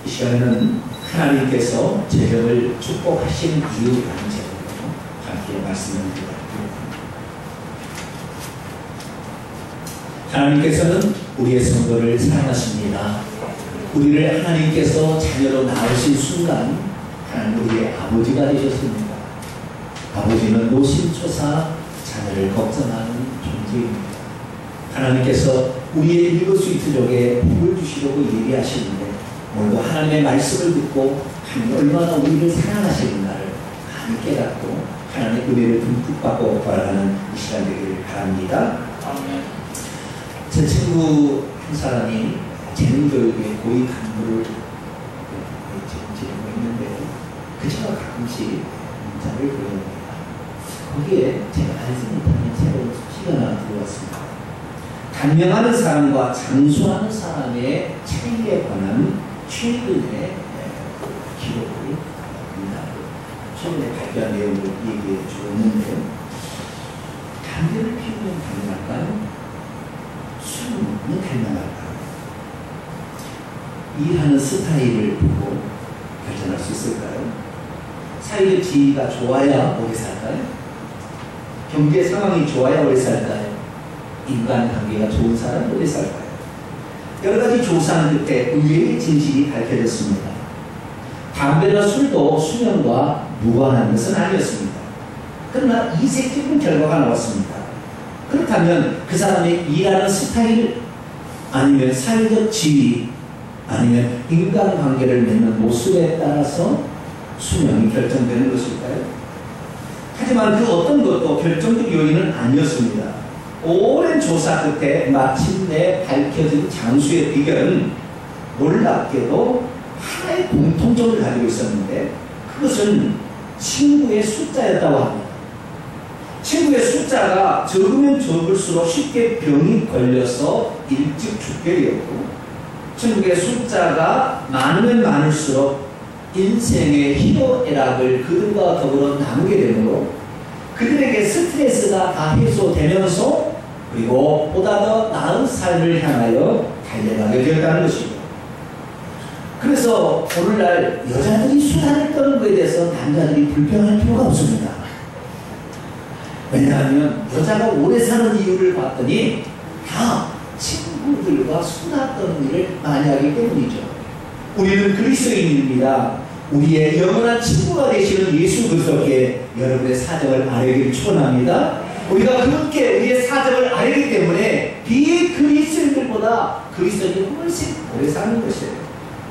이 시간에는 하나님께서 재정을 축복하신 이유라는 제목으로 함께 말씀을 드리도록 하겠습니다. 하나님께서는 우리의 성도를 사랑하십니다. 우리를 하나님께서 자녀로 낳으신 순간 하나님 우리의 아버지가 되셨습니다. 아버지는 노심초사 자녀를 걱정하는 존재입니다. 하나님께서 우리의 일거수일투족에 복을 주시려고 예비하시는데 오늘도 하나님의 말씀을 듣고 하나님 얼마나 우리를 사랑하시는가를 많이 깨닫고 하나님의 은혜를 듬뿍 받고 돌아가는 이 시간 되기를 바랍니다. 제 친구 한 사람이 재능교육에 고위 간부를 지내고 있는데 그제가 가끔씩 문자를 보냅니다. 거기에 제가 알지 못하는 새로운 소식이 하나 들어왔습니다. 단명하는 사람과 장수하는 사람의 차이에 관한 최근의 기록을 최근에 발표한 내용을 얘기해 주었는데요. 담배를 피우면 단명할까요? 술은 단명할까요? 일하는 스타일을 보고 결정할 수 있을까요? 사회적 지위가 좋아야 오래 살까요? 경제 상황이 좋아야 오래 살까요? 인간관계가 좋은 사람 오래 살까요? 여러가지 조사한 끝에 의외의 진실이 밝혀졌습니다. 담배나 술도 수명과 무관한 것은 아니었습니다. 그러나 이색적인 결과가 나왔습니다. 그렇다면 그 사람의 일하는 스타일 아니면 사회적 지위 아니면 인간관계를 맺는 모습에 따라서 수명이 결정되는 것일까요? 하지만 그 어떤 것도 결정적 요인은 아니었습니다. 오랜 조사 끝에 마침내 밝혀진 장수의 비결은 놀랍게도 하나의 공통점을 가지고 있었는데 그것은 친구의 숫자였다고 합니다. 친구의 숫자가 적으면 적을수록 쉽게 병이 걸려서 일찍 죽게 되었고 친구의 숫자가 많으면 많을수록 인생의 희노애락을 그들과 더불어 나누게 되므로 그들에게 스트레스가 다 해소되면서 그리고 보다 더 나은 삶을 향하여 달려가게 되었다는 것이죠. 그래서 오늘날 여자들이 수다를 떠는 것에 대해서 남자들이 불평할 필요가 없습니다. 왜냐하면 여자가 오래 사는 이유를 봤더니 다 친구들과 수다 떠는 일을 많이 하기 때문이죠. 우리는 그리스도인입니다. 우리의 영원한 친구가 되시는 예수 그리스도께 여러분의 사정을 아뢰기를 축원합니다. 우리가 그렇게 우리의 사정을 아뢰기 때문에 비그리스도인들보다 그리스도인이 훨씬 오래 사는 것이에요.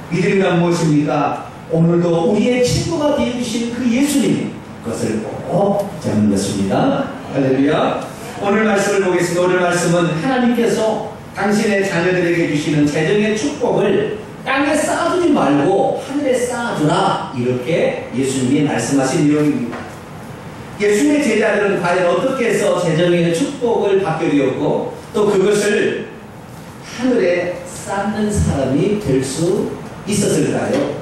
믿음이란 무엇입니까? 오늘도 우리의 친구가 되어주신 그 예수님 그것을 꼭 잡는 것입니다. 할렐루야. 오늘 말씀을 보겠습니다. 오늘 말씀은 하나님께서 당신의 자녀들에게 주시는 재정의 축복을 땅에 쌓아두지 말고 하늘에 쌓아두라 이렇게 예수님이 말씀하신 내용입니다. 예수님의 제자들은 과연 어떻게 해서 재정의 축복을 받게 되었고 또 그것을 하늘에 쌓는 사람이 될 수 있었을까요?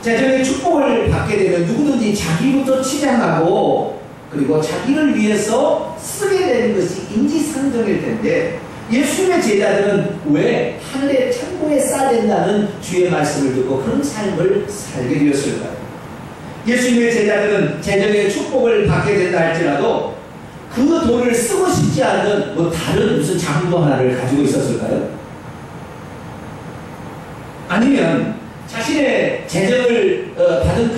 재정의 축복을 받게 되면 누구든지 자기부터 치장하고 그리고 자기를 위해서 쓰게 되는 것이 인지상정일 텐데 예수님의 제자들은 왜 하늘의 창고에 쌓아야 된다는 주의 말씀을 듣고 그런 삶을 살게 되었을까요? 예수님의 제자들은 재정의 축복을 받게 된다 할지라도 그 돈을 쓰고 싶지 않은 다른 무슨 장부 하나를 가지고 있었을까요? 아니면 자신의 재정을 받은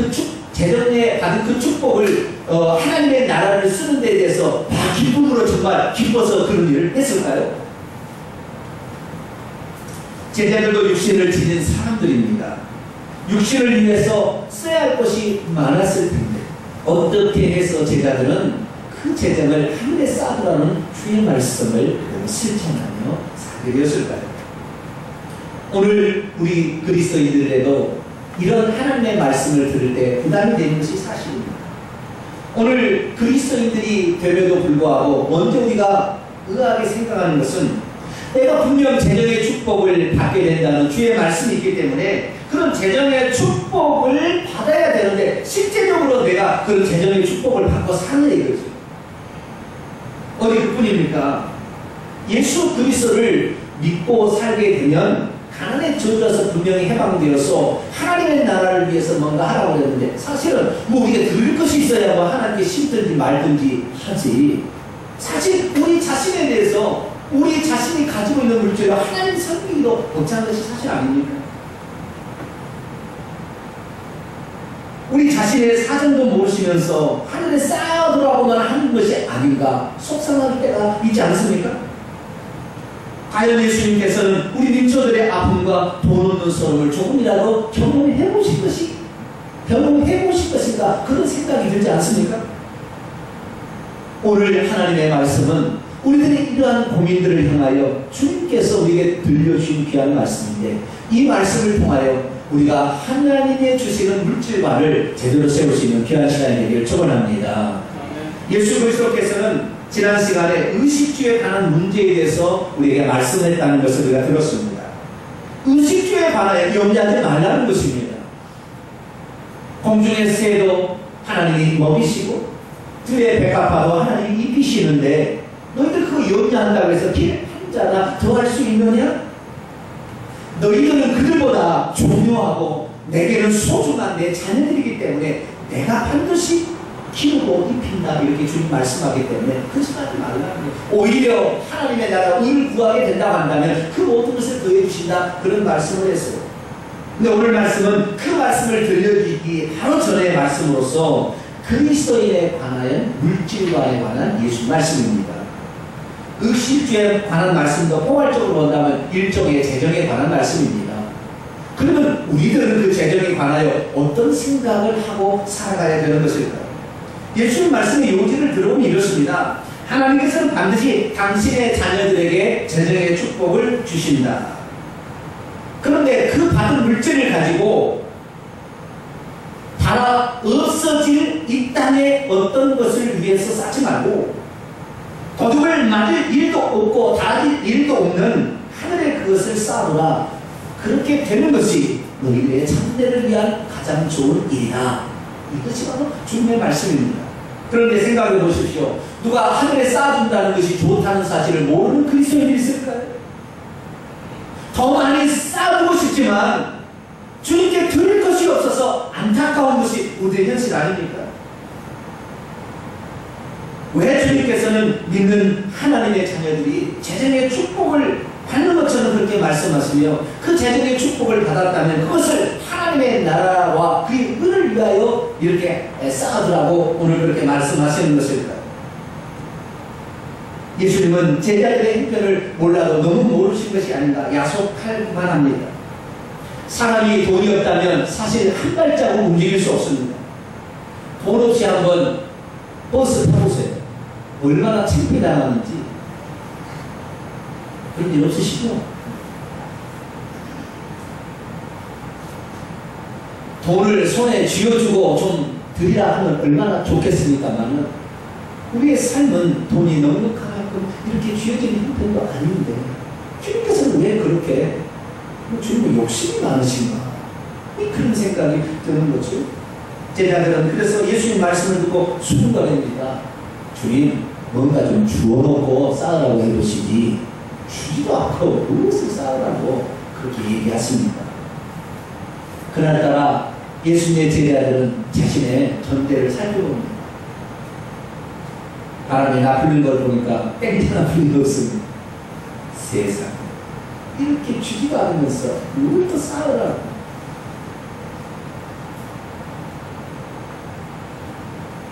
그 축복을 하나님의 나라를 쓰는 데 대해서 기쁨으로 정말 기뻐서 그런 일을 했을까요? 제자들도 육신을 지닌 사람들입니다. 육신을 위해서 써야 할 것이 많았을 텐데 어떻게 해서 제자들은 그 재정을 하늘에 쌓으라는 주의 말씀을 실천하며 살게 되었을까요? 오늘 우리 그리스도인들에도 이런 하나님의 말씀을 들을 때 부담이 되는 것이 사실입니다. 오늘 그리스도인들이 됨에도 불구하고 먼저 우리가 의아하게 생각하는 것은 내가 분명 재정의 축복을 받게 된다는 주의 말씀이 있기 때문에 그런 재정의 축복을 받아야 되는데 실제적으로 내가 그런 재정의 축복을 받고 사는 이거죠. 어디 그뿐입니까? 예수 그리스도를 믿고 살게 되면 가난에 젖어서 분명히 해방되어서 하나님의 나라를 위해서 뭔가 하라고 그랬는데 사실은 뭐 우리가 들을 것이 있어야 뭐 하나님께 심든지 말든지 하지. 사실 우리 자신에 대해서 우리 자신이 가지고 있는 물질로 하나님 섬기기도 벅찬 것이 사실 아닙니까? 우리 자신의 사정도 모르시면서 하늘에 쌓아두라고만 하는 것이 아닌가 속상할 때가 있지 않습니까? 과연 예수님께서는 우리 민초들의 아픔과 돈 없는 서름을 조금이라도 경험해 보실 것인가 그런 생각이 들지 않습니까? 오늘 하나님의 말씀은 우리들의 이러한 고민들을 향하여 주님께서 우리에게 들려주신 귀한 말씀인데 이 말씀을 통하여 우리가 하나님의 주시는 물질관을 제대로 세울 수 있는 귀한 시간이 되기를 축원합니다. 예수 그리스도께서는 지난 시간에 의식주에 관한 문제에 대해서 우리에게 말씀했다는 것을 우리가 들었습니다. 의식주에 관하여 염려하지 말라는 것입니다. 공중의 새도 하나님이 먹이시고 들의 백합화도 하나님이 입히시는데 너희들 그거 염려한다고 해서 길 한 자나 더 할 수 있느냐? 너희들은 그들보다 중요하고 내게는 소중한 내 자녀들이기 때문에 내가 반드시 키우고 입힌다 이렇게 주님 말씀하기 때문에 거짓말하지 말라는 거예요. 오히려 하나님의 나라 의를 구하게 된다고 한다면 그 모든 것을 더해 주신다 그런 말씀을 했어요. 근데 오늘 말씀은 그 말씀을 들려주기 바로 전의 말씀으로서 그리스도인에 관한 물질과에 관한 예수 말씀입니다. 의식주에 관한 말씀도 포괄적으로 본다면 일종의 재정에 관한 말씀입니다. 그러면 우리들은 그 재정에 관하여 어떤 생각을 하고 살아가야 되는 것일까요? 예수님 말씀의 요지를 들어보면 이렇습니다. 하나님께서는 반드시 당신의 자녀들에게 재정의 축복을 주신다. 그런데 그 받은 물질을 가지고 달아 없어질 이 땅의 어떤 것을 위해서 쌓지 말고 도둑을 맞을 일도 없고 달아질 일도 없는 하늘에 그것을 쌓아두라. 그렇게 되는 것이 너희들의 참대를 위한 가장 좋은 일이다. 이것이 바로 주님의 말씀입니다. 그런데 생각해 보십시오. 누가 하늘에 쌓아준다는 것이 좋다는 사실을 모르는 그리스도인이 있을까요? 더 많이 쌓아두고 싶지만 주님께 드릴 것이 없어서 안타까운 것이 우리의 현실 아닙니까? 왜 주님께서는 믿는 하나님의 자녀들이 재정의 축복을 받는 것처럼 그렇게 말씀하시며 그 재정의 축복을 받았다면 그것을 하나님의 나라와 그의 의를 위하여 이렇게 쌓아두라고 오늘 그렇게 말씀하시는 것일까요? 예수님은 제자들의 형편을 몰라도 너무 모르신 것이 아닌가 야속할 만합니다. 사람이 돈이 없다면 사실 한 발자국 움직일 수 없습니다. 돈 없이 한번 버스 타보세요. 얼마나 창피당하는지. 그런 일 없으시죠? 돈을 손에 쥐어주고 좀 드리라 하면 얼마나 좋겠습니까만은 우리의 삶은 돈이 넉넉하고 이렇게 쥐어지는 형편도 아닌데 주님께서는 왜 그렇게 주님은 욕심이 많으신가? 그런 생각이 드는 거죠. 제자들은 그래서 예수님 말씀을 듣고 수군거립니다. 주님 뭔가 좀 주워놓고 쌓으라고 해보시지 주지도 않고 무엇을 쌓으라고 그렇게 얘기하십니다. 그날따라 예수님의 제자들은 자신의 전대를 살펴봅니다. 바람이 나풀는 걸 보니까 땡이 나풀는 거 없습니다. 세상 이렇게 주지도 않으면서 뭘 또 쌓으라고.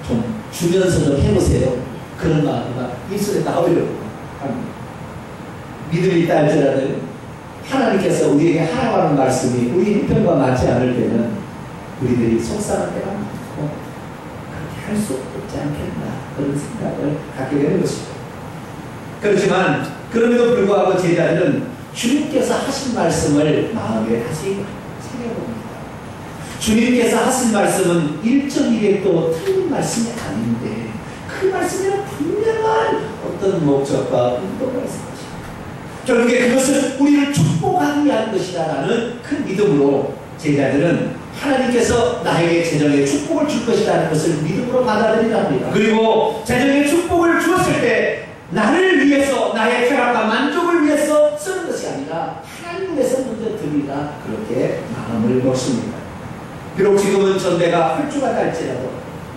좀 주면서 좀 해보세요. 그런 마음이 막 입술에 나오려고 합니다. 믿음이 있다 할지라도 하나님께서 우리에게 하라고 하는 말씀이 우리 형편과 맞지 않을 때는 우리들이 속상할 때가 많고 그렇게 할 수 없지 않겠나 그런 생각을 갖게 되는 것이죠. 그렇지만 그럼에도 불구하고 제자들은 주님께서 하신 말씀을 마음에 다시 새겨봅니다. 주님께서 하신 말씀은 1.1획도 틀린 말씀이 아닌데 그 말씀에는 분명한 어떤 목적과 의도가 있습니다. 결국에 그것을 우리를 축복하기 위한 것이다라는 큰 믿음으로 제자들은 하나님께서 나에게 재정의 축복을 줄 것이라는 것을 믿음으로 받아들이랍니다. 그리고 재정의 축복을 주었을 때 나를 위해서 나의 쾌락과 만족을 위해서 쓰는 것이 아니라 하나님을 위해서 먼저 드리라 그렇게 마음을 먹습니다. 비록 지금은 전대가 헐주가 갈지라도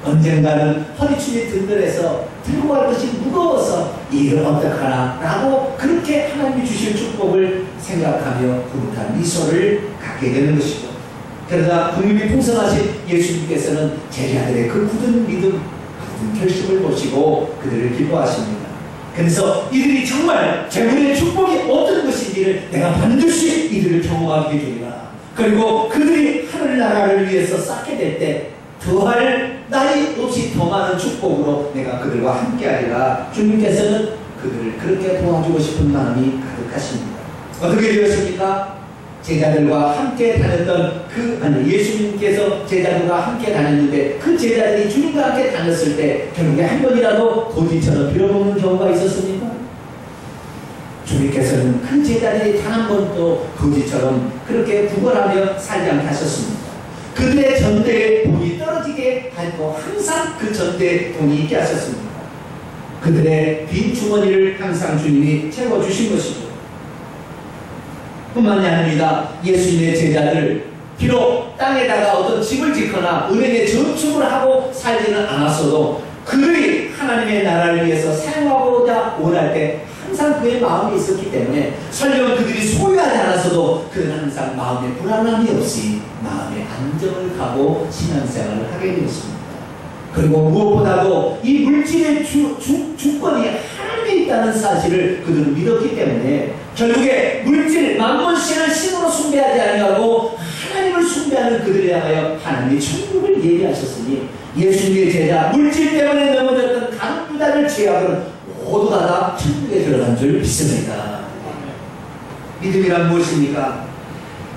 언젠가는 허리춤이 든든해서 들고 갈 것이 무거워서 이걸 어떡하나 라고 그렇게 하나님이 주실 축복을 생각하며 부룩한 미소를 갖게 되는 것이죠. 그러나 국민이 풍성하신 예수님께서는 제자들의 그 굳은 믿음, 굳은 결심을 보시고 그들을 기뻐하십니다. 그래서 이들이 정말 재물의 축복이 어떤 것인지를 내가 반드시 이들을 경험하게 해주리라. 그리고 그들이 하늘나라를 위해서 쌓게 될 때 더할 나위 없이 더 많은 축복으로 내가 그들과 함께하리라. 주님께서는 그들을 그렇게 도와주고 싶은 마음이 가득하십니다. 어떻게 되었습니까? 제자들과 함께 다녔던 예수님께서 제자들과 함께 다녔는데 그 제자들이 주님과 함께 다녔을 때 결국에 한 번이라도 고지처럼 빌어먹는 경우가 있었습니까? 주님께서는 그 제자들이 단 한 번도 거지처럼 그렇게 구걸하며 살지 않게 하셨습니다. 그들의 전대에 돈이 떨어지게 하고 항상 그 전대에 돈이 있게 하셨습니다. 그들의 빈 주머니를 항상 주님이 채워주신 것이죠. 뿐만이 아닙니다. 예수님의 제자들 비록 땅에다가 어떤 집을 짓거나 은행에 저축을 하고 살지는 않았어도 그들이 하나님의 나라를 위해서 사용하고자 원할 때 항상 그의 마음이 있었기 때문에 설령 그들이 소유하지 않았어도 그는 항상 마음에 불안함이 없이 마음의 안정을 가고 신앙생활을 하게 되었습니다. 그리고 무엇보다도 이 물질의 주권이 하나님에 있다는 사실을 그들은 믿었기 때문에 결국에 물질, 만몬신을 신으로 숭배하지 아니하고 하나님을 숭배하는 그들에 향하여 하나님이 천국을 예비하셨으니 예수님의 제자 물질 때문에 넘어졌던 가룟 유다를 제압은 모두가 다 천국에 들어간 줄 믿습니다. 믿음이란 무엇입니까?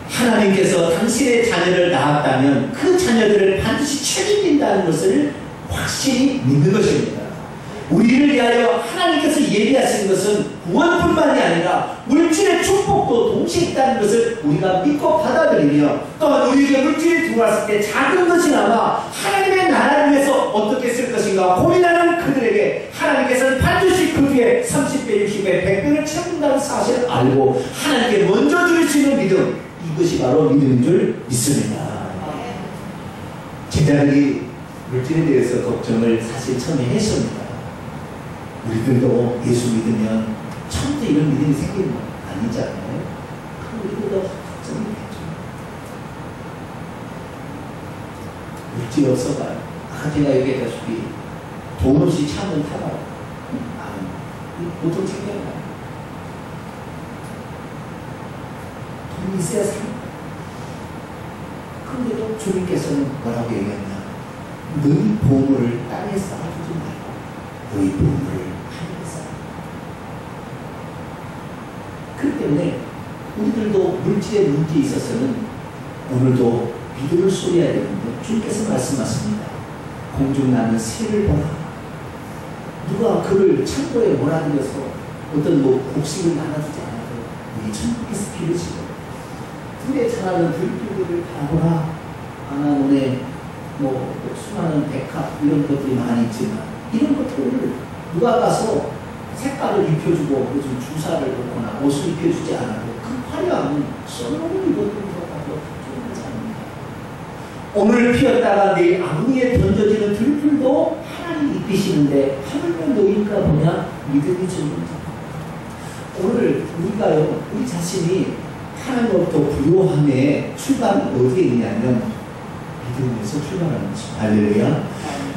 하나님께서 당신의 자녀를 낳았다면 그 자녀들을 반드시 책임진다는 것을 확실히 믿는 것입니다. 우리를 위하여 하나님께서 예비하신 것은 구원뿐만이 아니라 물질의 축복도 동시에 있다는 것을 우리가 믿고 받아들이며 또한 우리에게 물질이 들어왔을 때 작은 것이나마 하나님의 나라를 위해서 어떻게 쓸 것인가 고민하는 그들에게 하나님께서는 반드시 그 뒤에 30배, 60배, 100배를 채운다는 사실을 알고 하나님께 먼저 줄 수 있는 믿음, 이것이 바로 믿음인 줄 믿습니다. 제자들이 물질에 대해서 걱정을 사실 처음에 했습니다. 우리들도 예수 믿으면 처음부터 이런 믿음이 생기는 건 아니잖아요. 우리들도 걱정이겠죠. 물질 없어봐요. 아까 제가 얘기했다시피 돈 없이 차 한번 타봐요. 보통 챙겨가요. 돈이 있어야 삽니다. 그런데도 주님께서는 뭐라고 얘기했나? 너희 보물을 땅에 쌓아두지 말고 너희 보물을 그렇기 때문에 우리들도 물질의 문제에 있어서는 오늘도 믿음을 소리해야 되는데 주님께서 말씀하십니다. 공중나는 새를 보라. 누가 그를 창고에 몰아들여서 어떤 곡식을 나눠주지 않아도 우리 천국에서 기르시고 들에 자라는 들기들을 바라보라. 아나논에 수많은 백합 이런 것들이 많이 있지만 이런 것들을 누가 가서 색깔을 입혀주고 요즘 주사를 놓거나 옷을 입혀주지 않아도 그 화려함은 솔로몬이 입었던 것과도 조금하지 않습니다. 오늘 피었다가 내일 아궁이에 던져지는 들풀도 하나님 입히시는데 하물며 놓일까 보냐 믿음이 주는 오늘 우리가요 우리 자신이 하나님으로부터 부요함의 출발은 어디에 있냐면 믿음에서 출발하는 것입니다. 할렐루야.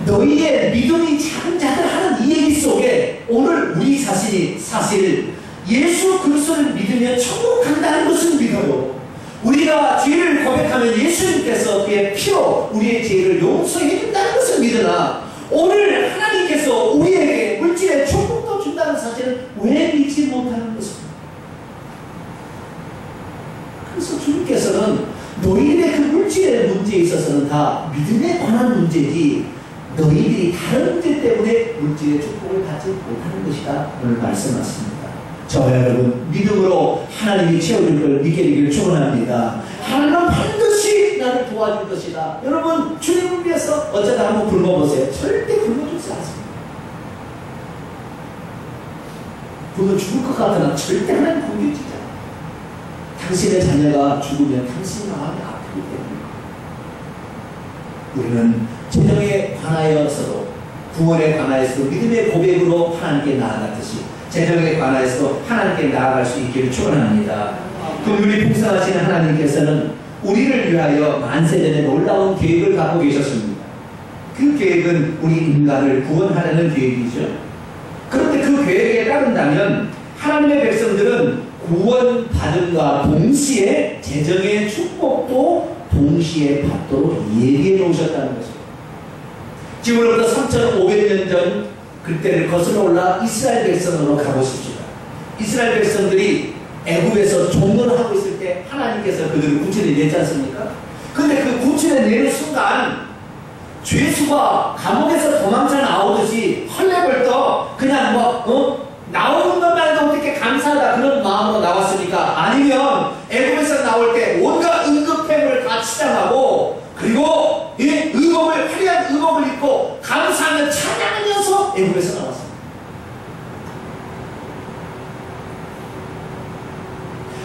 너희의 믿음이 작은 자들 하는 이 얘기 속에 오늘 우리 자신이 사실 예수 그리스도를 믿으면 천국 간다는 것을 믿어요. 우리가 죄를 고백하면 예수님께서 그의 피로 우리의 죄를 용서해 준다는 것을 믿으나 오늘 하나님께서 우리에게 물질의 축복도 준다는 사실은 왜 믿지 못하는 것입니까? 그래서 주님께서는 너희들의 그 물질의 문제에 있어서는 다 믿음에 관한 문제지 너희들이 다른 문제 때문에 물질의 축복을 받지 못하는 것이다. 오늘 말씀하십니다. 저와 여러분 믿음으로 하나님이 채워줄 걸 믿게 되기를 축원합니다. 하나님은 반드시 나를 도와줄 것이다. 여러분 주님을 위해서 어쩌다 한번 굶어보세요. 절대 굶어주지 않습니다. 굶어 죽을 것 같으나 절대 하나님 굶겨주지 않아요. 당신의 자녀가 죽으면 당신 마음이 아프기 때문입니다. 우리는 재정에 관하여서도, 구원에 관하여서도 믿음의 고백으로 하나님께 나아갔듯이 재정에 관하여서도 하나님께 나아갈 수 있기를 축원합니다. 긍휼이 풍성하신 하나님께서는 우리를 위하여 만세전에 놀라운 계획을 갖고 계셨습니다. 그 계획은 우리 인간을 구원하려는 계획이죠. 그런데 그 계획에 따른다면 하나님의 백성들은 구원받음과 동시에 재정의 축복도 동시에 받도록 예비해 놓으셨다는 것입니다. 지금으로부터 3,500년 전 그때를 거슬러 올라 이스라엘 백성으로 가보십시다. 이스라엘 백성들이 애굽에서 종노를 하고 있을 때 하나님께서 그들을 구출해 냈지 않습니까? 근데 그 구출해 내는 순간 죄수가 감옥에서 도망쳐 나오듯이 헐레벌떡 그냥 나오는 것만 해도 어떻게 감사하다 그런 마음으로 나왔습니까? 아니면 애굽에서 나올 때 온갖 임금템을 다 치장하고 그리고 화려한 의복을 입고 감사하며 찬양하면서 애굽에서 나왔습니다.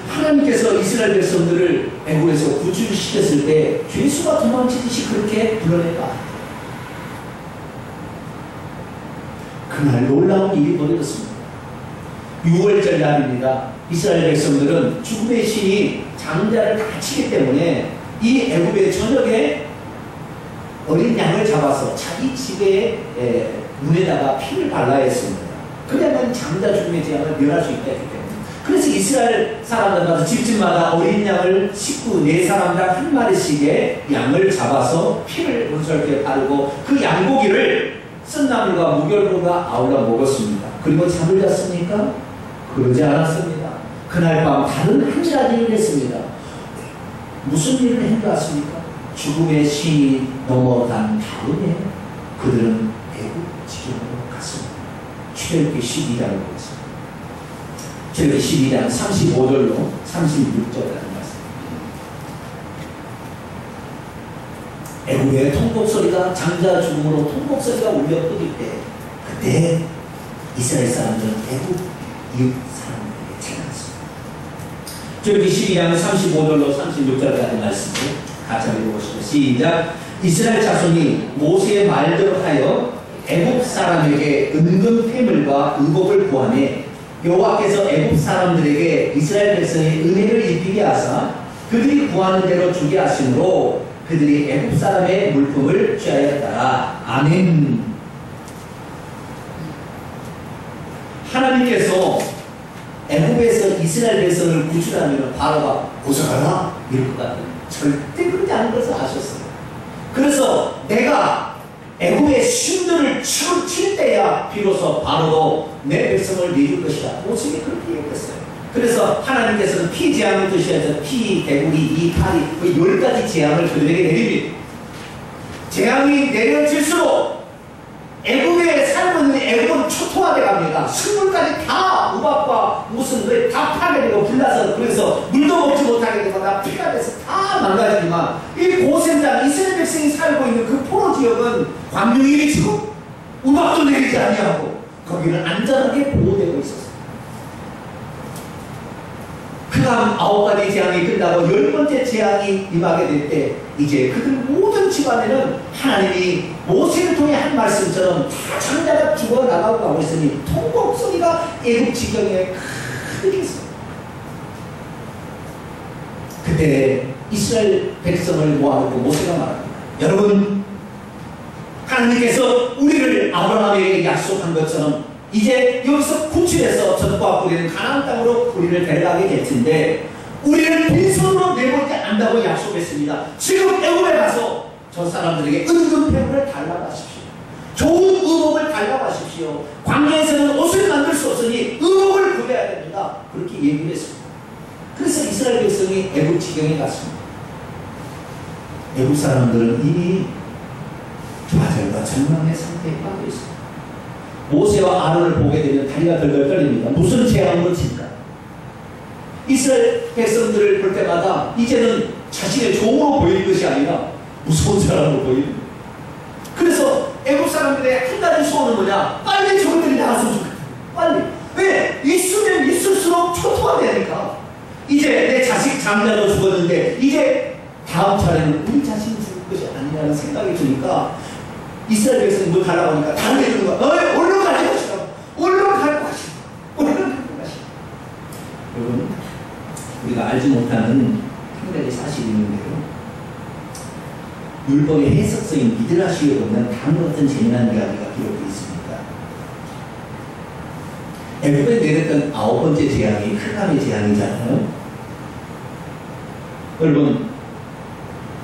하나님께서 이스라엘 백성들을 애굽에서 구출시켰을 때 죄수가 도망치듯이 그렇게 불러내다. 그날 놀라운 일이 벌어졌습니다. 6월절 날입니다. 이스라엘 백성들은 죽음의 신이 장자를 다 치기 때문에 이 애굽의 저녁에 어린 양을 잡아서 자기 집의 문에다가 피를 발라야 했습니다. 그래야만 장자 죽음의 재앙을 면할 수 있다 했기 때문에. 그래서 이스라엘 사람들마다 집집마다 어린 양을 식구 4사람당 한 마리씩의 양을 잡아서 피를 문설게 바르고 그 양고기를 쓴나물과 무결고가 아울러 먹었습니다. 그리고 잠을 잤습니까? 그러지 않았습니다. 그날 밤 다른 한 가지 일을 했습니다. 무슨 일을 한 것 같습니까? 죽음의 신이 넘어간 다음에 그들은 애굽 지경으로 갔습니다. 출애굽기 12장을 보겠습니다. 출애굽기 12장 35절로 36절까지 말씀. 애굽의 통곡소리가 장자 죽음으로 통곡소리가 울려 퍼질 때 그때 이스라엘 사람들은 애굽 이웃 사람들에게 찾아갔습니다. 출애굽기 12장 35절로 36절까지 말씀을 같이 읽어보시죠. 시작. 이스라엘 자손이 모세의 말대로 하여 애굽 사람에게 은금 패물과 의복을 구하매 여호와께서 애굽 사람들에게 이스라엘 백성의 은혜를 입히게 하사 그들이 구하는 대로 주게 하심으로 그들이 애굽 사람의 물품을 취하였더라. 아멘. 하나님께서 애굽에서 이스라엘 백성을 구출하면 바로가 고생하라 이럴 것 같아요. 절대 그러지 않은 것을 아셨어요. 그래서 내가 애굽의 신들을 칠 때야 비로소 바로도 내 백성을 내줄 것이다. 모세에게 그렇게 얘기했어요. 그래서 하나님께서는 피 재앙을 드셔서 피, 개구리, 이, 파리 10가지 재앙을 그들에게 내립니다. 재앙이 내려질수록 애굽의 삶은 애굽은 초토화돼 갑니다. 식물까지 다 우박과 무슨 다 파괴되고 불나서 그래서 물도 먹지 못하게 되고 다 피가 돼서 다 망가지지만 이 고센장 이스라엘 백성이 살고 있는 그 포로 지역은 광명이 미치고 우박도 내리지 아니하고 거기는 안전하게 보호되고 있었습니다. 그 다음 9가지 재앙이 끝나고 10번째 재앙이 임하게 될 때 이제 그들 모든 집안에는 하나님이 모세를 통해 한 말씀처럼 다 장자가 죽어나가고 가고 있으니 통곡 소리가 애굽 지경에 크게 있습니다. 그때 이스라엘 백성을 모아놓고 모세가 말합니다. 여러분, 하나님께서 우리를 아브라함에게 약속한 것처럼 이제 여기서 구출해서 젖과 꿀이는 가나안 땅으로 우리를 데려가게 될 텐데 우리를 빈손으로 내보내지 않는다고 약속했습니다. 지금 애굽에 가서 저 사람들에게 은금패물을 달라고 하십시오. 좋은 의복을 달라고 하십시오. 광야에서는 옷을 만들 수 없으니 의복을 구해야 됩니다. 그렇게 얘기를 했습니다. 그래서 이스라엘 백성이 애굽 지경에 갔습니다. 애굽 사람들은 이미 좌절과 절망의 상태에 빠져 있습니다. 모세와 아론을 보게 되면 다리가 덜덜 떨립니다. 무슨 재앙으로 칠까? 이스라엘 백성들을 볼 때마다 이제는 자신의 종으로 보이는 것이 아니라 무서운 사람으로 보입니다. 그래서 애굽 사람들의 한 가지 소원은 뭐냐? 빨리 저것들이 나왔으면 좋겠다. 빨리. 왜? 있으면 있을수록 초토화되니까. 이제 내 자식 장자도 죽었는데 이제 다음 차례는 우리 자신이 죽을 것이 아니냐는 생각이 드니까 이스라엘 백성이 뭘 가라고 하니까 다른 게 주는 거야. 얼른 가지고 가시라고. 얼른 가지고 가시라고. 얼른 가지고 가시라고. 여러분, 우리가 알지 못하는 한 가지 사실이 있는데요. 율법의 해석서인 미드라시에 보면 다음과 같은 재미난 이야기가 기록되어 있습니다. 애굽에 내렸던 9번째 재앙이 흑암의 재앙이잖아요. 여러분,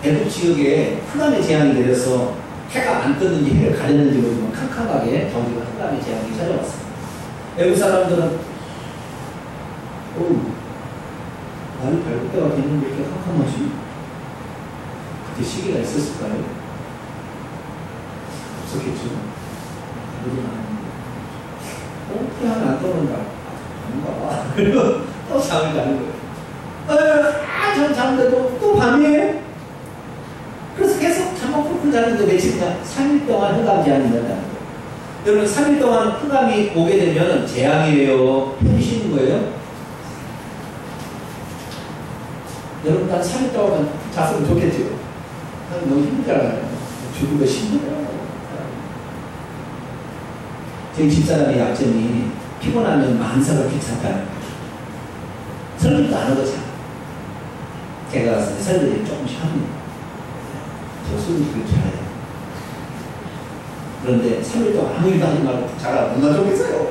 애굽 지역에 흑암의 재앙이 내려서 해가 안 떴는지 해를 가렸는지 모르지만 캄캄하게 저기가 흑암의 재앙이 찾아왔습니다. 애굽 사람들은 날이 밝을 때가 됐는데 이렇게 캄캄하지? 그때 시기가 있었을까요? 없었겠죠. 모르진 않았는데 태양이 안 떠는다. 아닌가 봐. 그리고 또 잠을 자는 거예요. 전 자는데도 또 밤이에요. 그래서 계속 잠만 푹푹 자는데 며칠이냐? 3일 동안 흑암 재앙이 난다는 거예요. 여러분 3일 동안 흑암이 오게 되면 재앙이에요? 편히 쉬는 거예요? 여러분 한 3일 동안 잤으면 좋겠죠? 너무 힘들잖아요. 죽으면 힘들어요. 제 집사람의 약점이 피곤하면 만사가 귀찮다는 거예요. 설교도 안 하고 자. 제가 가서 설교를 조금씩 합니다. 저 술을 자야 돼요. 그런데 3일 동안 아무 일도 하지 말고 자라고 얼마나 좋겠어요.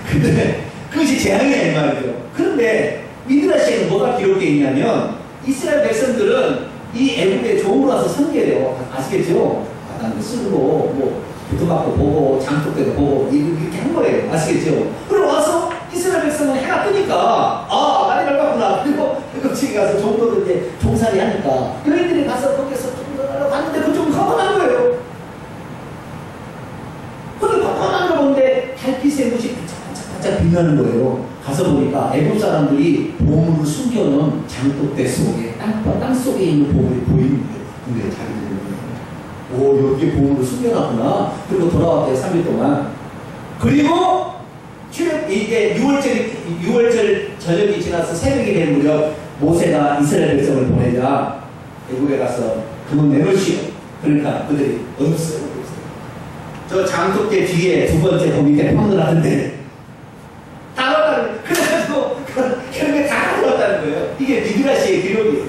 근데 그것이 재앙이야 이 말이죠. 그런데 미드라시에는 뭐가 기록되어 있냐면 이스라엘 백성들은 이 애국에 종으로 와서 섬겨요. 아시겠죠? 난 술로 뭐 부두막도 보고 장독대도 보고 이렇게 한 거예요. 아시겠죠? 그리고 와서 이스라엘 백성은 해가 뜨니까 날이 밝았구나. 그리고 그쪽에 가서 종도를 이제 종살이 하니까 여인들이 가서 거기서 종도를 봤는데 그쪽은 깜깜한 거예요. 근데 깜깜한 걸 보는데 달빛의 것이 반짝반짝 빛나는 거예요. 가서 보니까 애국 사람들이 보물을 숨겨놓은 장독대 속에 땅 속에 있는 보물이 보이는 거예요. 근데 자기들은 여기에 보물을 숨겨놨구나. 그리고 돌아왔대요. 3일 동안. 그리고 이제 6월절 저녁이 지나서 새벽이 된 무렵 모세가 이스라엘 백성을 보내자 애국에 가서 그분 내놓으시오. 그러니까 그들이 없어요. 저 장독대 뒤에 두 번째 그 밑에 평을 하는데 다 넣었다는 거예요. 그래가지고 결국에 다 가져왔다는 거예요. 이게 미드라시의 기록이에요.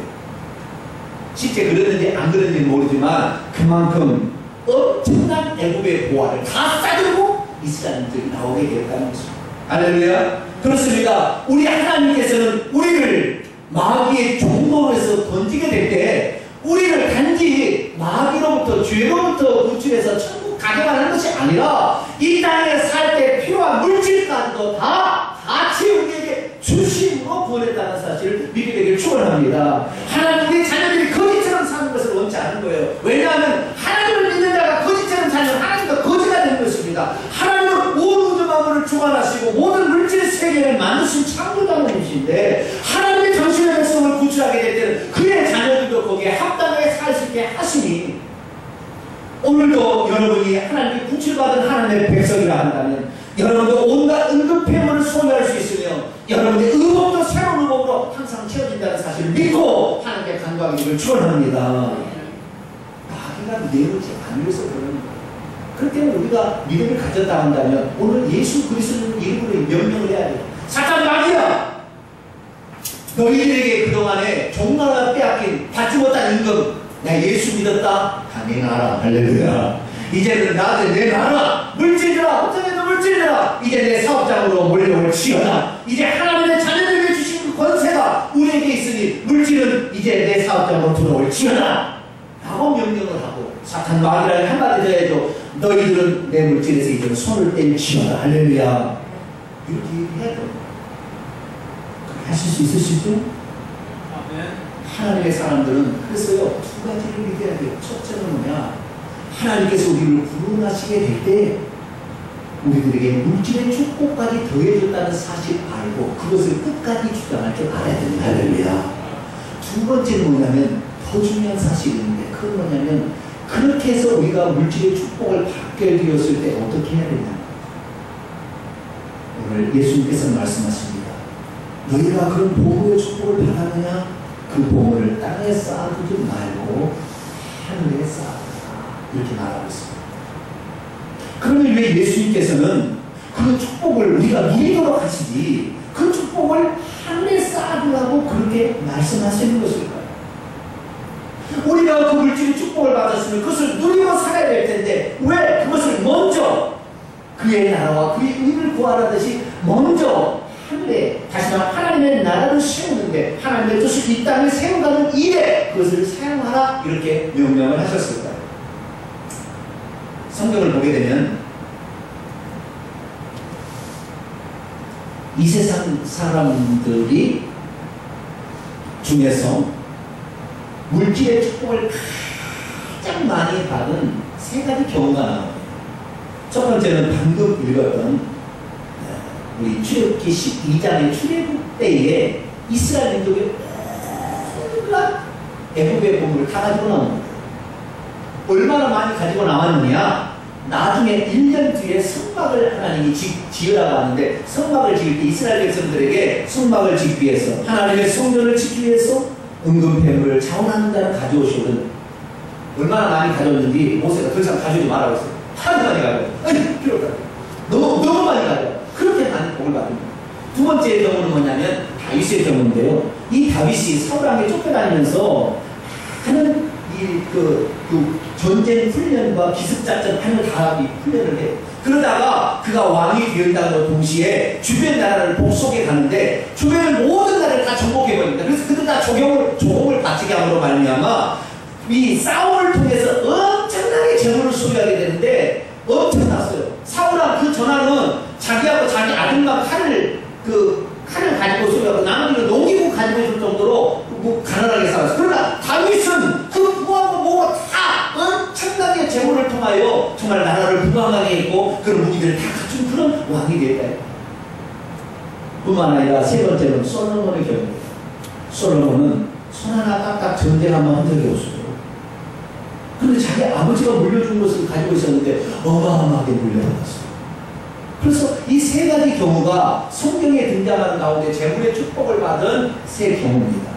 실제 그랬는지 안 그랬는지 모르지만 그만큼 엄청난 애굽의 보화를 다 싸들고 이스라엘들이 나오게 되었다는 것입니다. 할렐루야. 그렇습니다. 우리 하나님께서는 우리를 마귀의 종로에서 던지게 될 때 우리를 단지 마귀로부터 죄로부터 구출해서 천국 가져가는 것이 아니라 이 땅에 살 때 필요한 물질까지도 다 같이 우리에게 주심으로 구원했다는 사실을 믿게 되기를 축원합니다. 하나님의 자녀들이 거지처럼 사는 것을 원치 않은 거예요. 왜냐하면 하나님을 믿는 자가 거지처럼 살면 하나님과 거지가 되는 것입니다. 하나님은 온 우주 만물을 주관하시고 모든 물질 세계를 만드신 창조자님이신데 하나님의 당신의 백성을 구출하게 될 때는 그의 자녀들도 거기에 합당하게 살 수 있게 하시니 오늘도 여러분이 하나님의 구출받은 하나님의 백성이라 한다면 여러분도 온갖 응급폐물을 소유할 수 있으며 여러분의 의복도 새로운 의복으로 항상 채워진다는 사실을 믿고 하나님께 간구하기를 축원합니다. 마귀가 내놓지 않으면서 그러는 거예요. 그렇기 때문에 우리가 믿음을 가졌다 한다면 오늘 예수 그리스도의 이름으로 명령을 해야 돼요. 사탄 마귀야! 너희들에게 그동안에 종나라 빼앗긴 받지 못한 임금 나 예수 믿었다? 다 내놔라. 할렐루야. 이제는 나한테 내놔라. 물질이라. 어쩌면 물질이라. 이제 내 사업장으로 몰려올 지어라. 이제 하나님의 자녀들에게 주신 권세가 우리에게 있으니 물질은 이제 내 사업장으로 들어올 지어라. 라고 명령을 하고 사탄 마귀라는 한마디 더 해도 너희들은 내 물질에서 이제는 손을 뗄 지어라. 할렐루야. 이렇게 얘기해야 돼요. 하실 수 있으시죠? 하나님의 사람들은 그래서요 두 가지를 믿어야 돼요. 첫째는 뭐냐? 하나님께서 우리를 구원하시게 될 때 우리들에게 물질의 축복까지 더해줬다는 사실 알고 그것을 끝까지 주장할 줄 알아야 됩니다. 할렐루야. 두 번째는 뭐냐면 더 중요한 사실이 있는데 그건 뭐냐면 그렇게 해서 우리가 물질의 축복을 받게 되었을 때 어떻게 해야 되냐? 오늘 예수님께서 말씀하십니다. 너희가 그런 보호의 축복을 받았느냐? 그 보물을 땅에 쌓아두지 말고 하늘에 쌓아두라. 이렇게 말하고 있습니다. 그러면 왜 예수님께서는 그 축복을 우리가 누리도록 하시지 그 축복을 하늘에 쌓아두라고 그렇게 말씀하시는 것일까요? 우리가 그 물질의 축복을 받았으면 그것을 누리고 살아야 될 텐데 왜 그것을 먼저 그의 나라와 그의 의를 구하라듯이 먼저 하늘에 다시 말해 하나님의 나라를 세우는데 하나님의 뜻을 이 땅에 세워가는 일에 그것을 사용하라 이렇게 명령을 하셨을까요? 성경을 보게 되면 이 세상 사람들이 중에서 물질의 축복을 가장 많이 받은 세 가지 경우가 나옵니다. 첫 번째는 방금 읽었던 우리 출애굽기 12장의 출애굽 때에 이스라엘 민족의 온갖 애굽의 보물을 다 가지고 나옵니다. 얼마나 많이 가지고 나왔느냐? 나중에 1년 뒤에 성막을 하나님이 지으라고 하는데 성막을 지을 때 이스라엘 백성들에게 성막을 짓기 위해서 하나님의 성전을 짓기 위해서 은금패물을 자원하는 자를 가져오시거든. 얼마나 많이 가져왔는지 모세가 더 이상 가져오지 말라고 했어요. 하도 많이 가져와. 아니 필요 없다. 너무 많이 가져와. 그렇게 많이 복을 받습니다. 두 번째 경우는 뭐냐면 다윗의 경우인데요. 이 다윗이 사울왕에 쫓겨다니면서 하는 그 전쟁 훈련과 기습작전 하는 걸 다 훈련을 해. 그러다가 그가 왕이 되었다는 동시에 주변 나라를 복속에 가는데 주변의 모든 나라를 다 정복해버립니다. 그래서 그들 다 조공을 바치게 함으로 말미암아 이 싸움을 통해서 엄청나게 재물을 소유하게 되는데 엄청났어요. 사울왕 그 전하는 자기하고 자기 아들만 칼을 가지고 소유하고 나머지는 농기구 가지고 있을 정도로 가난하게 살았어요. 그러나 다윗은 그 부하고 뭐고 다 엄청나게 재물을 통하여 정말 나라를 부강하게 했고 그런 무기들을 다 갖춘 그런 왕이 되었다. 뿐만 아니라 세 번째는 솔로몬의 경우입니다. 솔로몬은 손 하나 까딱 전쟁 한번 한 적이 없어요. 그런데 자기 아버지가 물려준 것을 가지고 있었는데 어마어마하게 물려받았어요. 그래서 이 세 가지 경우가 성경에 등장하는 가운데 재물의 축복을 받은 세 경우입니다.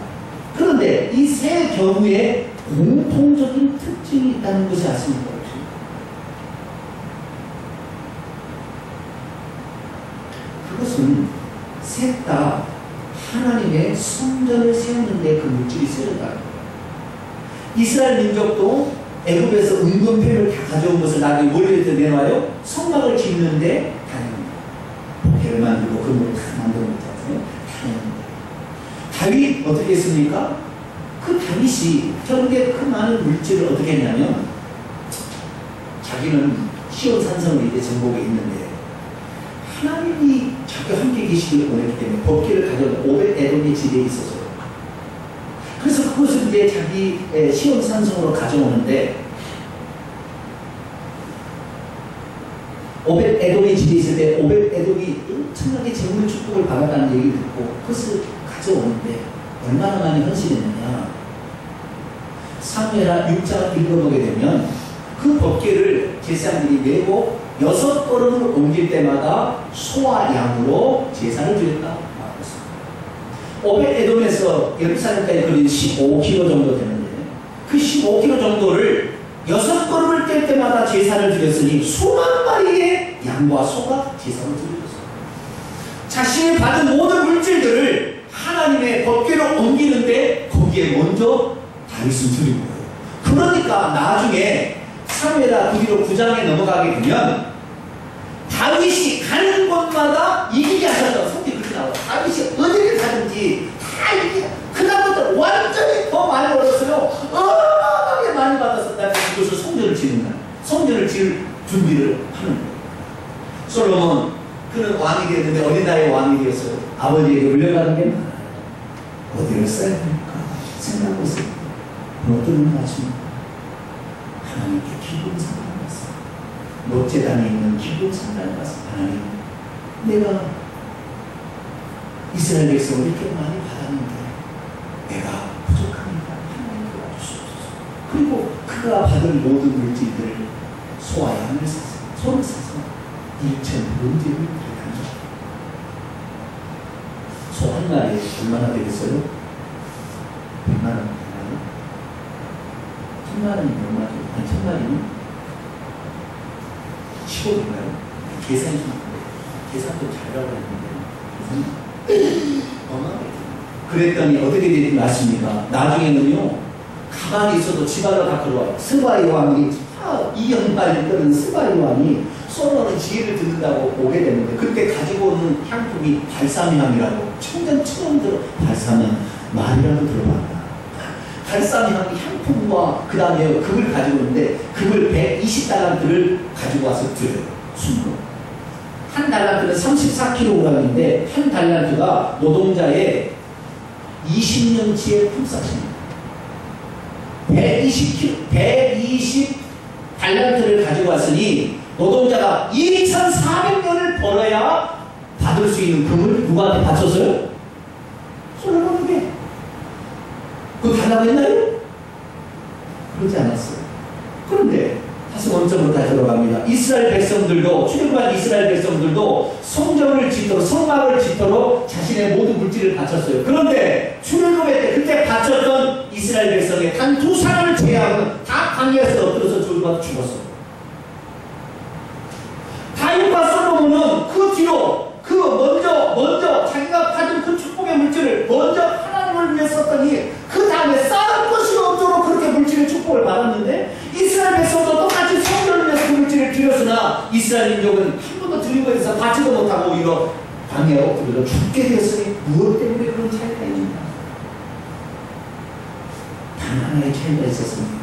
그런데 이 세 경우에 공통적인 특징이 있다는 것이 아십니까? 그것은 셋 다 하나님의 성전을 세우는데 그 물질이 쓰였다는 거예요. 이스라엘 민족도 애굽에서 은금패를 다 가져온 것을 나중에 몰래서 내놔요. 성막을 짓는데 복개를 만들고 그걸 다 만들어 놓잖아요. 다윗 어떻게 했습니까? 그 다윗이 결국에 그 많은 물질을 어떻게 했냐면 자기는 시온 산성을 이제 정복에 있는데 하나님이 자기와 함께 계시기를 원했기 때문에 법궤를 가져온 오벳 에돔의 집에 있었어요. 그래서 그것을 이제 자기 시온 산성으로 가져오는데 오벳 에돔의 집에 있을 때 오벳 에돔이 엄청나게 재물 축복을 받았다는 얘기를 듣고 그것을 가져오는데 얼마나 많이 헌신했느냐. 사무엘하 6장 읽어보게 되면 그 법궤를 제사장들이 메고 6걸음을 옮길 때마다 소와 양으로 제사를 드렸다고 말하고 있습니다. 오벳 에돔에서 예루살렘까지 거리는 15km 정도 되는데 그 15km 정도를 6걸음을 뗄 때마다 제사를 드렸으니 수만 마리의 양과 소가 제사를 드렸어요. 자신이 받은 모든 물질들을 하나님의 법궤로 옮기는데 거기에 먼저 다윗을 드린 거예요. 그러니까 나중에 사무엘하 9장에 넘어가게 되면 다윗이 가는 곳마다 이기게 하셨다고 성경이 그렇게 나와요. 다윗이 어디를 가든지 다 이기게. 그다음부터 완전히 더 많이 벌었어요. 어마어마하게 많이 받았었다. 그것을 성전을 짓는 거야. 성전을 지을 준비를 하는 거예요. 솔로몬 그는 왕이 되었는데 어린 나이에 왕이 되었어요. 아버지에게 물려가는 게 많아요. 어디를 써야 될까 생각해서 어떤 것입니까? 하나님께 기본 상담을 했어요. 노제단에 있는 기본 상담을 했어요. 하나님, 내가 이스라엘 백성을 이렇게 많이 받았는데 내가 부족합니다. 하나님 도와주시옵소서. 그리고 그가 받은 모든 물질들을 소와 양을 사서 소를 사서 2,000 문제를 드립니다. 소 한 마리에 얼마나 되겠어요? 100만 100만 원 되나요? 1000만 원이 얼마죠? 한 1000만 원이면 10억인가요? 계산이 좀 계산도 잘하고 했는데 그랬더니 어떻게 되지 않습니까? 나중에는요 가만히 있어도 집안으로 다 들어와요. 스바이 왕이 이연발이 끄는 스바이 왕이 솔로몬의 지혜를 듣는다고 오게 되는데 그때 가지고 오는 향품이 발사미향이라고 처음 들어 발사미향 말이라도 들어봤다. 발사미향 향품과 그 다음에 금을 가지고 오는데 금을 120달란트를 가지고 와서 들여요. 순으로. 한 달란트는 34kg인데 한 달란트가 노동자의 20년치의 품삯입니다. 120 달란트를 가지고 왔으니 노동자가 2400년을 벌어야 받을 수 있는 금을 누구한테 바쳤어요? 솔로몬에게. 그거 달라고 했나요? 그러지 않았어요. 그런데 다시 원점으로 다시 들어갑니다. 이스라엘 백성들도 출애굽한 이스라엘 백성들도 성전을 짓도록 성막을 짓도록 자신의 모든 물질을 바쳤어요. 그런데 출애굽할 때 그때 바쳤던 이스라엘 백성의 단 2사람을 제외하고는 다 광야에서 엎드려서 죽었어요. 다윗과 솔로몬은 그 뒤로 먼저 자기가 받은 그 축복의 물질을 먼저 하나님을 위해 썼더니 그 다음에 쌓을 것이 없도록 그렇게 물질의 축복을 받았는데 이스라엘 백성도 똑같이 성전을 위해서 그 물질을 드렸으나 이스라엘 민족은 한 번도 드리고 해서 받지도 못하고 오히려 광야에 엎드려 죽게 되었으니 무엇 때문에 그런 차이가 있는가? 단 하나의 차이가 있었습니다.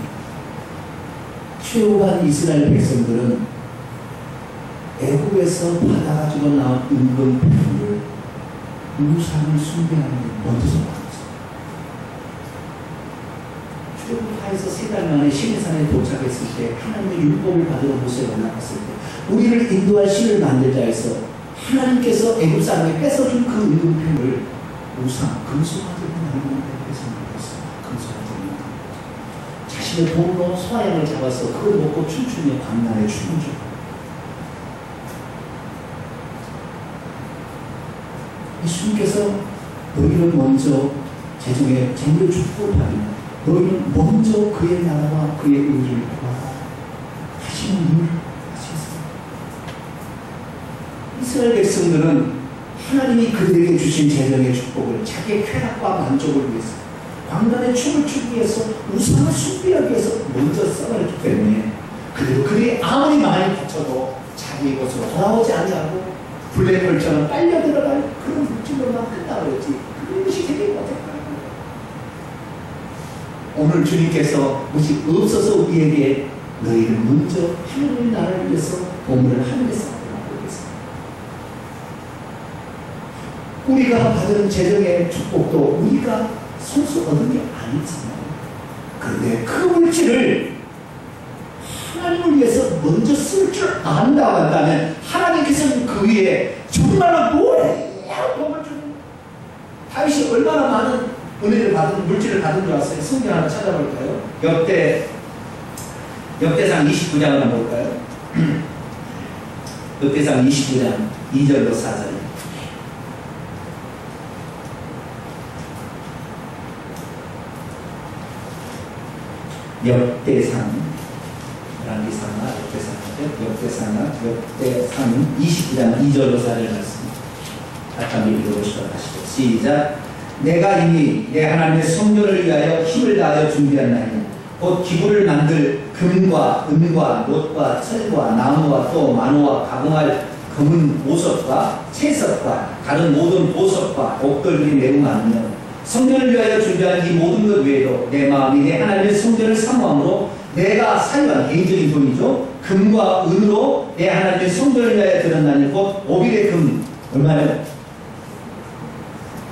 출애굽한 이스라엘 백성들은 애국에서 받아가지고 나온 임금표를 우상을 숭배하는 게 먼저 선언했어요. 출애굽하에서 3달 만에 시내산에 도착했을 때 하나님의 율법을 받으러 모세에 올라갔을 때 우리를 인도할 신을 만들자 해서 하나님께서 애굽 사람에게 뺏어준 그 임금표를 우상, 금속화되는 하나님한테 뺏어먹었어요. 금속화되는 자신의 돈으로 소화양을 잡아서 그걸 먹고 춤추며 광야에 춤을 춰요. 예수님께서 너희는 먼저 재정의 축복을 받으면 너희는 먼저 그의 나라와 그의 의를 구하라 하시는 일을 하시겠습니다. 이스라엘 백성들은 하나님이 그들에게 주신 재정의 축복을 자기의 쾌락과 만족을 위해서 광란의 춤을 추기 위해서 우상을 숭배하기 위해서 먼저 써버렸기 때문에 그들이 아무리 많이 다쳐도 자기의 곳으로 돌아오지 아니하고 블랙홀처럼 빨려 들어갈 그런 물질로만 한다고 그랬지. 그것이 되게 어색한 거예요. 오늘 주님께서 무엇이 없어서 우리에게 너희를 먼저 하나님의 나라를 위해서 보물을 하늘에 쌓으라고 그랬습니다. 우리가 받은 재정의 축복도 우리가 손수 얻은 게 아니잖아요. 그런데 그 물질을 하나님을 위해서 먼저 쓸 줄 안다고 한다면 하나님께서는 그 위에 정말로 노래하고 복을 주는 다윗이 얼마나 많은 은혜를 받은 물질을 받은 줄 아세요? 성경 하나 찾아볼까요? 역대상 29장을 한번 볼까요? 역대상 29장 2절로 4절. 역대상 29장 2절로 4절 말씀. 같이 한번 읽어보시도록 하시죠. 시작. 내가 이미 내 하나님의 성전을 위하여 힘을 다하여 준비한 곧 기구를 만들 금과 은과 놋과 철과 나무와 또 만호와 가공할 금은 보석과 채석과 다른 모든 보석과 옥돌들이 매우 많으며 성전을 위하여 준비한 이 모든 것 외에도 내 마음이 내 하나님의 성전을 사모함으로 내가 사유한 개인적인 돈이죠. 금과 은으로 내 하나님의 성전을 위하여 드렸나니 곧 오빌의 금 얼마요?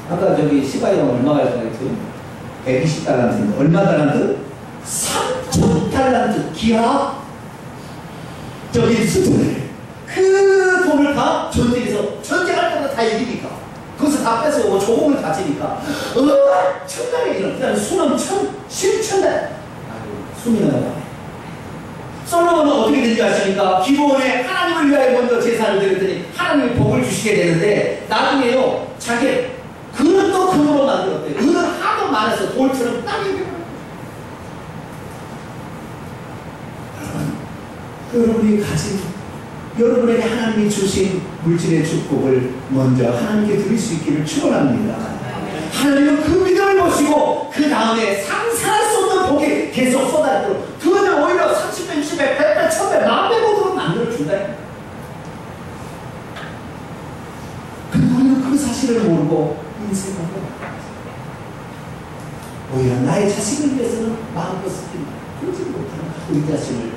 아까 저기 시바이가 얼마가 했죠? 120달란트인데 얼마 달란트? 3000달란트 기하 저기 수준을 그 돈을 다 전쟁에서 전쟁할 때마다 다 이기니까 그것을 다 뺏어오고 조공을 다치니까 천당의 이런 그 다음에 수는 7천달 수민은 솔로몬은 어떻게 된지 아십니까? 기본에 하나님을 위하여 먼저 제사를 드렸더니 하나님이 복을 주시게 되는데 나중에요 자기 그릇도 금으로 만들었대요. 은은 하도 많아서 돌처럼 땅이 여러분이 가진, 여러분에게 하나님이 주신 물질의 축복을 먼저 하나님께 드릴 수 있기를 축원합니다. 하나님은 그 믿음을 보시고 그 다음에 상상할 수 없는 복이 계속 쏟아지도록, 그거는 오히려 30배, 60배, 100배, 1000배, 만배 보도록 만들어준다. 근데 우리는 그 사실을 모르고 인생하고 오히려 나의 자식을 위해서는 마음껏 그러지 못하는 우리 자신을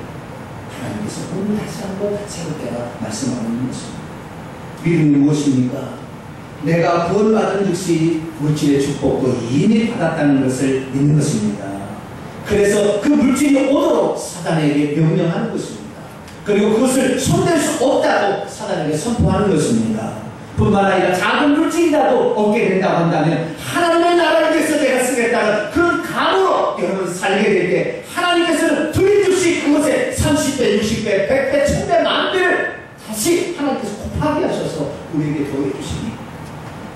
하나님께서 오늘 다시 한번 새롭게 말씀하는 것입니다. 믿음이 무엇입니까? 내가 구원받은 즉시 물질의 축복도 이미 받았다는 것을 믿는 것입니다. 그래서 그 물질이 오도록 사단에게 명령하는 것입니다. 그리고 그것을 손댈 수 없다고 사단에게 선포하는 것입니다. 뿐만 아니라 작은 물질이라도 얻게 된다고 한다면 하나님의 나라를 위해서 내가 쓰겠다는 그런 감으로 여러분 살게 될 때 하나님께서는 두리두시 그것에 30배, 60배, 100배, 1000배, 만배를 다시 하나님께서 곱하게 하셔서 우리에게 더해 주시니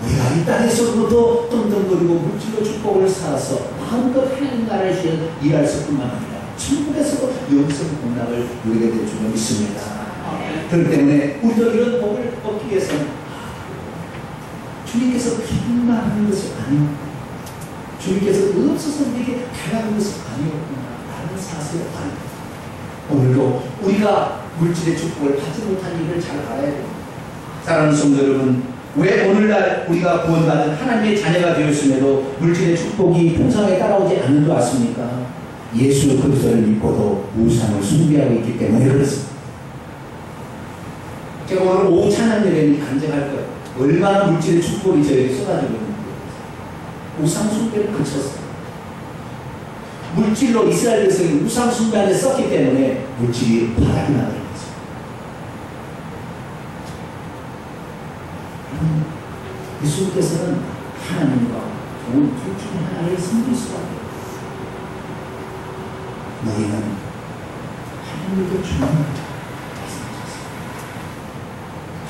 우리가 이 땅에서부터 떵떵거리고 물질로 축복을 살아서 마음껏 하나님 나라를 위해 일할 수뿐만 아니라 천국에서도 영생 공락을 누리게 될 줄로 믿습니다. 그렇기 때문에 우리도 이런 복을 얻기 위해서는 주님께서 기분만 하는 것이 아니었구나, 주님께서 없어서 우리에게 달라는 것이 아니었구나 라는 사실을 알고 오늘도 우리가 물질의 축복을 받지 못한 일을 잘 알아야 됩니다. 사랑하는 성도 여러분, 왜 오늘날 우리가 구원받은 하나님의 자녀가 되었음에도 물질의 축복이 풍성하게 따라오지 않는 줄 아십니까? 예수 그리스도를 믿고도 우상을 숭배하고 있기 때문에 그렇습니다. 제가 오늘 오후 찬양 예배는 간증할 거예요. 얼마나 물질의 축복이 저에게 쏟아지고 있는지. 우상 숭배를 그쳤어요. 물질로 이스라엘 백성이 우상 숭배하는 데 썼기 때문에 물질이 바닥이 나버린 거죠. 예수님께서는 하나님과 돈 둘 중에 하나를 섬길 수밖에 없어요. 너희는 하나님을 더 중요하게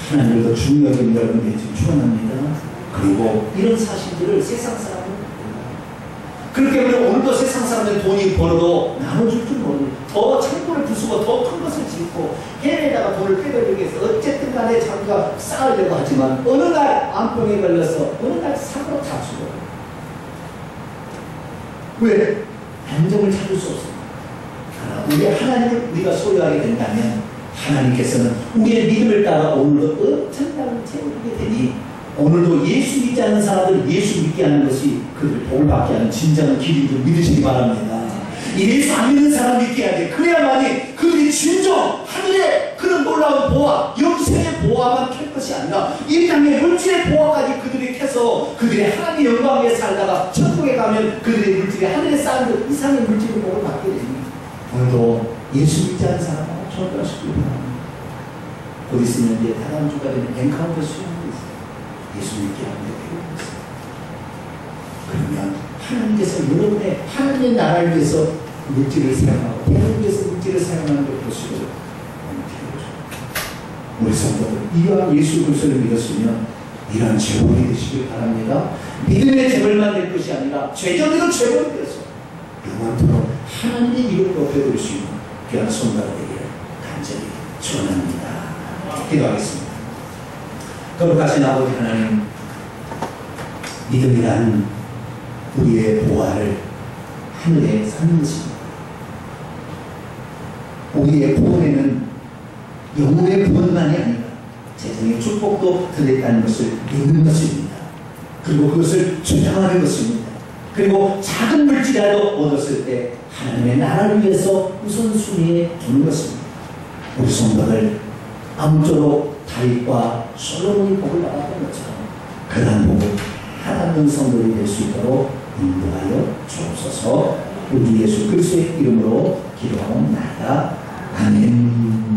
하나님을 더 중요하게 여러분에게 지금 축원합니다. 그리고 이런 사실들을 세상 사람은 몰라요. 그렇기 때문에 오늘도 세상 사람들 돈이 벌어도 나눠줄 줄 모르고 더 창고를 부수고 더 큰 것을 짓고 해외에다가 돈을 빼돌리기 위해서 어쨌든 간에 자기가 쌓으려고 하지만 어느 날 암병에 걸려서 어느 날 사고로 다 죽어요. 왜? 안정을 찾을 수 없습니다. 우리 하나님을 우리가 소유하게 된다면 하나님께서는 우리의 믿음을 따라 오늘도 엄청나게 채워주게 되니 오늘도 예수 믿지 않는 사람들 예수 믿게 하는 것이 그들을 복을 받게 하는 진정한 길인 줄 믿으시기 바랍니다. 예수 안 믿는 사람 믿게 해야 돼. 그래야만이 그들이 진정 하늘의 그런 놀라운 보화, 영생의 보화만 캘 것이 아니라 이 땅의 물질의 보화까지 그들이 캐서 그들이 하나님의 영광 위에 살다가 천국에 가면 그들의 물질이 하늘에 쌓은 그 이상의 물질의 복을 받게 되니 오늘도 예수 믿지 않는 사람은 전도하시기 바랍니다. 곧 있으면 이제 다음 주가 되는 엔카운터 수련이 있어요. 예수 믿게 하는 데 필요가 있어요. 그러면 하나님께서 여러분의 하나님의 나라를 위해서 물질을 사용하고 대를 위해서 물질을 사용하는 걸 보시고 우리 성도들 이와 예수 그리스도를 믿었으면 이런 재벌이 되시길 바랍니다. 믿음의 재벌만 될 것이 아니라 죄정에도 재벌이 되어서 영원토록 하나님의 이름을 높여드릴 수 있는 귀한 성도가 되기를 간절히 축원합니다. 기도하겠습니다. 거룩하신 아버지 하나님, 믿음이란 우리의 보화를 하늘에 쌓는 것입니다. 우리의 구원에는 영혼의 구원만이 아니라 세상의 축복도 들어있다는 것을 믿는 것입니다. 그리고 그것을 주장하는 것입니다. 그리고 작은 물질이라도 얻었을 때 하나님의 나라를 위해서 우선순위에 두는 것입니다. 우리 성도들 아무쪼록 다윗과 솔로몬이 복을 받았던 것처럼 그러한 복을 받는 성도들이 될 수 있도록 인도하여 주옵소서. 우리 예수 그리스도의 이름으로 기도하옵나이다. 아멘.